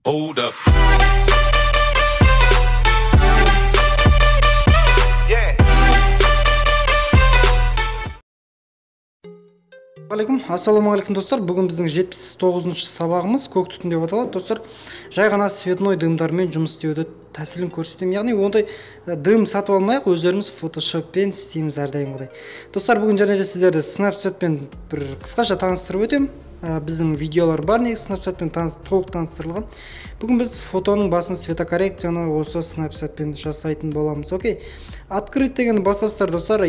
Hold up. Ассаламағалейкум достар. Бүгін біздің 79-шы сабағымыз көк түтін деп аталады. Достар, жай ғана цветной дымдармен жұмыс істеуді тәсілін көрсетемін. Яғни ондай дым сатып алмайық, өздеріміз фотошоппен істейміз әрдайымғыдай. Достар, бүгін және де сіздерді Snapchatпен бір қысқаша таныстырып өтемін. Біздің видеолар бар, негізі Snapchatпен толық таныстырылған. Бүгін біз фотоның басын светокоррекцияны осы Snapchatпен жасайтын боламыз. Окей. Открыть дегенді басасыздар, достар.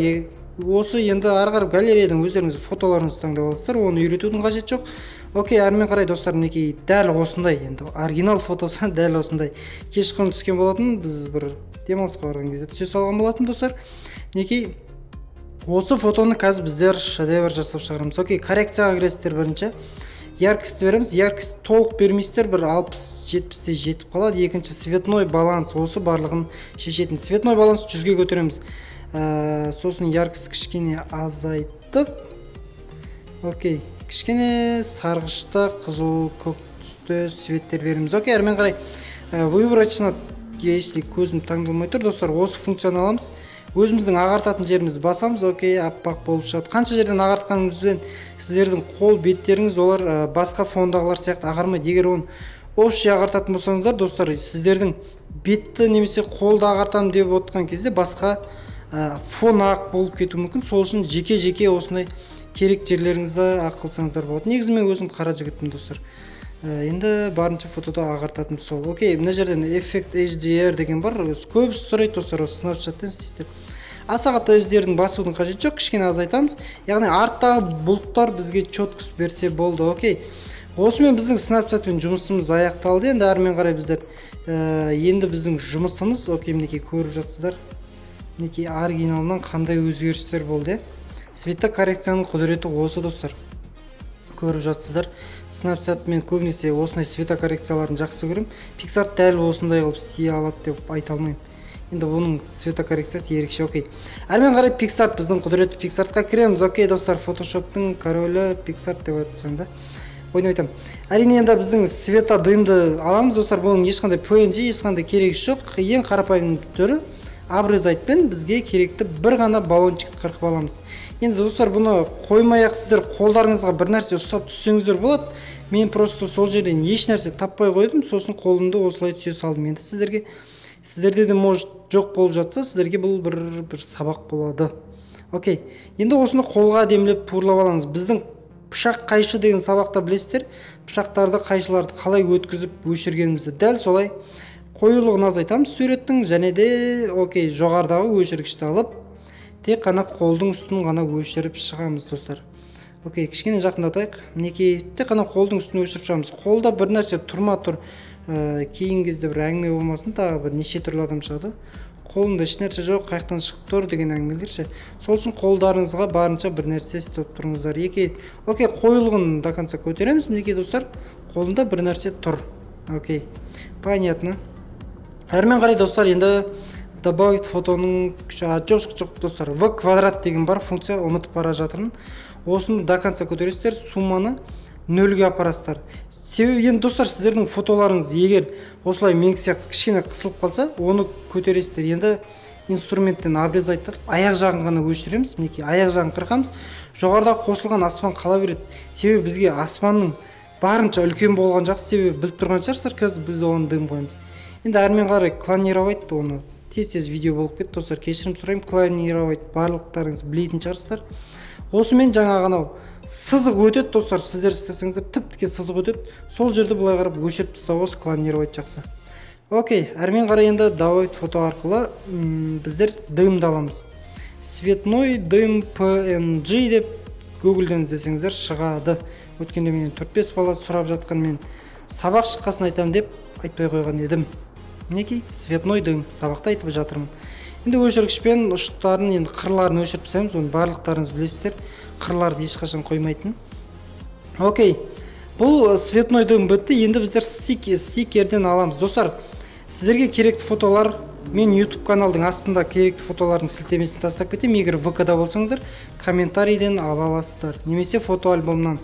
Осы енді ары қарап галереядан өздеріңіз фотоларыңызды таңдап аласыздар, оны үйретудің қажет жоқ. Окей, әрмен қарай достар, мінекей дәл осындай, енді оригинал фотосы дәл осындай кешқұрым түскен болатын. Біз бір демалысқа барған кезде түсе салған болатын, достар. Мінекей осы фотоны қазір біздер шедевр жасап шығарамыз. Окей, коррекцияға кіресіздер бірінші. Яркость береміз. Яркость толық бермейсіздер, бір 60-70-те жетіп қалады. Екінші цветной баланс, осы барлығын шешетін. Цветной баланс 100-ге көтереміз. Сосын яркость кішкене азайтып, окей, кішкене сарғышта қызыл көк түсті цветтер береміз. Окей, әрмен қарай выборочно, если көзім таңдалмай тұр, достар, осы функцияны аламыз. Өзіміздің ағартатын жерімізді басамыз. Окей, аппақ болып шығады. Қанша жерден ағартқанымызбен сіздердің қол беттеріңіз олар басқа фондағылар сияқты ағармайды. Егер оны общий ағартатын болсаңыздар, достар, сіздердің бетті немесе қолды ағартамын деп отырған кезде басқа фон ақ болып кетуі мүмкін. Сол үшін жеке-жеке осындай керек жерлеріңізді ақ қылсаңыздар болады. Негізі мен өзім қара жігітпін, достар. Енді барынша фотода ағартатын сол. Окей, мына жерден эффект HDR деген бар. Көбісі сұрайды, достар, осы Snapchat'тен істейсіздер. Аса қатты HDR-дің басудың қажет жоқ, кішкене азайтамыз. Яғни арттағы бұлттар бізге четкость берсе болды. Окей. Осымен біздің Snapchatпен жұмысымыз аяқталды. Енді әрмен қарай біздер енді біздің жұмысымыз, окей, мінекей көріп жатсыздар. Мінекей оригиналынан қандай өзгерістер болды. Светокоррекцияның құдіреті осы, достар. Көріп жатсыздар. Snapchat мен көбінесе осындай светокоррекцияларын жақсы көрем. Pixart дәл осындай қылып істей алады деп айта алмаймын. Енді оның светокоррекциясы ерекше. Окей. Әрмен қарай Pixart біздің құдіреті. Pixartқа кіреміз. Окей, достар, Photoshop'тың королі Pixart деп айтсам да. Ойнап айтамын. Әрине енді біздің светодымды аламыз, достар. Бұның ешқандай PNG, ешқандай керегі жоқ. Ең қарапайым түрі обрезайтпен бізге керекті бір ғана баллончикті қырқып аламыз. Енді достар, бұны қоймай-ақ сіздер қолдарыңызға бір нәрсе ұстап түссеңіздер болады. Мен просто сол жерден еш нәрсе таппай қойдым, сосын қолымды осылай түсе салдым. Енді сіздерде де может жоқ болып жатса, сіздерге бұл бір сабақ болады. Окей. Енді осыны қолға демлеп пурлап аламыз. Біздің пышақ қайшы деген сабақта білесіздер, пышақтарды қайшыларды қалай өткізіп өшіргенімізді дәл солай қоюлығын азайтамыз суреттің, және де окей, жоғарыдағы өшіргішті алып, тек қана қолдың үстін ғана өшіріп шығамыз, достар. Окей, кішкене жақындатайық. Мінекей тек қана қолдың үстін өшіріп шығамыз. Қолда бір нәрсе тұрма тұр, кейін кезде бір әңгіме болмасын, тағы бір неше түрлі адам шығады. Қолында еш нәрсе жоқ, қайықтан шығып тұр деген әңгімелер ше. Сол үшін қолдарыңызға барынша бір нәрсе істеп тұрыңыздар. Окей, қоюлығын до конца көтереміз. Мінекей, достар, қолында бір нәрсе тұр. Окей, понятно. Әрмен қарай, достар, енді добавить фотоның жоқ, достар, v квадрат деген бар функция, ұмытып бара жатырмын. Осыны до конца көтересіздер, сумманы 0-ге апарасыздар. Себебі енді, достар, сіздердің фотоларыңыз егер осылай менің сияқты кішкене қысылып қалса, оны көтересіздер. Енді инструменттен обрезайттар, аяқ жағын ғана өшіреміз. Мінекей аяқ жағын қырқамыз. Жоғарыда қосылған аспан қала береді. Себебі бізге аспанның барынша үлкен болған жақсы, себебі біліп тұрған шығарсыздар, қазір біз оны дым қоямыз. Енді әрмен қарай клонировать, оны тез видео болып кетті, достар, кешірім сұраймын. Клонировать барлықтарыңыз білетін шығарсыздар. Осымен жаңа ғана сызық өтеді, достар, сіздер істесеңіздер тіп-тіке сызық өтеді. Сол жерді былай қарап өшіріп тастау, осы клонировать жақсы. Окей, әрмен қарай енді добавить фото арқылы біздер дымды аламыз. Цветной дым PNG деп Google-ден іздесеңіздер шығады. Өткенде менен 4-5 бала сұрап жатқан, мен сабақ шыққасын айтам деп айтпай қойған едім. Мінекей, цветной дым сабақта айтып жатырмын. Енді өшіргішпен ұштарын, енді қырларын өшіріп тастаймыз. Оны барлықтарыңыз білесіздер, қырларды ешқашан қоймайтын. Окей, бұл цветной дым бітті. Енді біздер стикерден аламыз. Достар, сіздерге керекті фотолар, мен YouTube каналдың астында керекті фотолардың сілтемесін тастап кетем. Егер ВК-да болсаңыздар, комментарийден ала аласыздар, немесе фото альбомнан.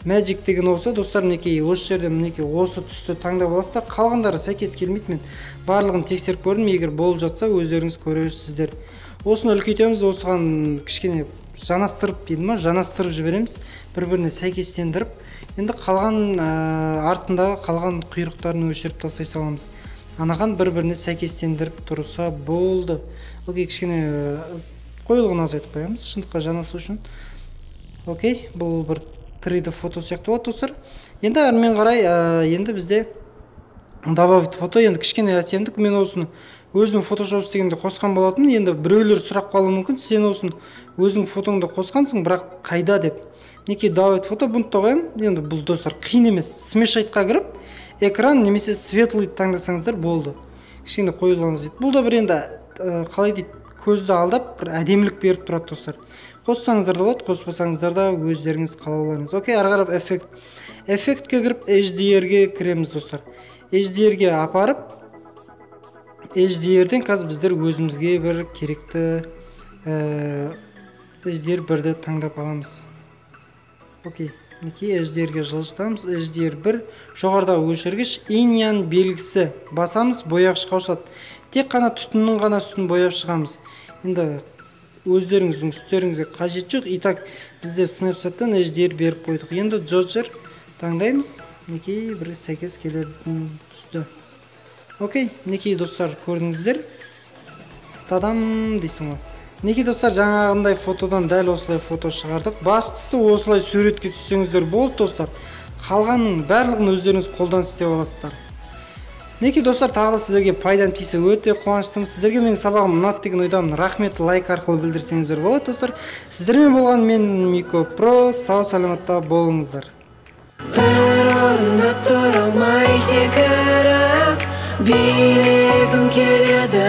Magic деген осы достар, мінекей осы жерде мінекей осы түсті таңдап аласыздар. Қалғандары сәйкес келмейді, мен барлығын тексеріп көрдім. Егер болып жатса өздеріңіз көресіздер. Осыны үлкейтеміз, осыған кішкене жанастырып дейді ма, жанастырып жібереміз, бір-біріне сәйкестендіріп. Енді қалған артындағы қалған құйрықтарын өшіріп тастай саламыз. Анаған бір-біріне сәйкестендіріп тұрса болды. Окей, кішкене қойылғын азайтып қоямыз, шындыққа жанасу үшін. Окей, бұл бір 3D фото сияқты болады достар. Енді әрмен қарай, енді бізде добавить фото, енді кішкене әсемдік. Мен осыны өзім Photoshop істегенде қосқан болатынмын. Енді біреулер сұрақ қалуы мүмкін, сен осыны өзің фотоңды қосқансың, бірақ қайда деп. Неке добавить фото, бұны қоямын. Енді бұл достар қиын емес. Смешайтқа кіріп, экран немесе светлый таңдасаңыздар болды. Кішкене қойылғаныз дейді. Бұл да бір енді қалай дейді, көзді алдап, бір әдемілік беріп тұрады достар. Қоссаңыздар да болады, қоспасаңыздар да өздеріңіз қалауларыңыз. Окей, ары қарап эффектке кіріп HDR-ге кіреміз достар. HDR-ге апарып, HDR-ден қазір біздер өзімізге бір керекті HDR1-ді таңдап аламыз. Окей, мінекей HDR-ге жылжытамыз. HDR1 жоғарыдағы өшіргіш, иньян белгісі басамыз, бояғышқа ауысады. Тек қана түтіннің ғана үстін бояп шығамыз. Енді өздеріңіздің үстеріңізге қажет жоқ. Итак, бізде Snapchat-тан HDR беріп қойдық. Енді Dodger таңдаймыз. Мінекей бір сәйкес келетін түсті. Окей, мінекей достар, көрдіңіздер. Тадам дейсің ғой. Мінекей достар, жаңағындай фотодан дәл осылай фото шығардық. Бастысы осылай суретке түссеңіздер болды достар. Қалғанның барлығын өздеріңіз қолдан істеп аласыздар. Мінекей достар, тағы да сіздерге пайдам тисе өте қуаныштымын. Сіздерге менің сабағым ұнады деген ойдамын. Рахмет, лайк арқылы білдірсеңіздер болады достар. Сіздермен болған мен Мико Про. Сау саламатта болыңыздар. Бір орында тұра алмай секіріп, билегім келеді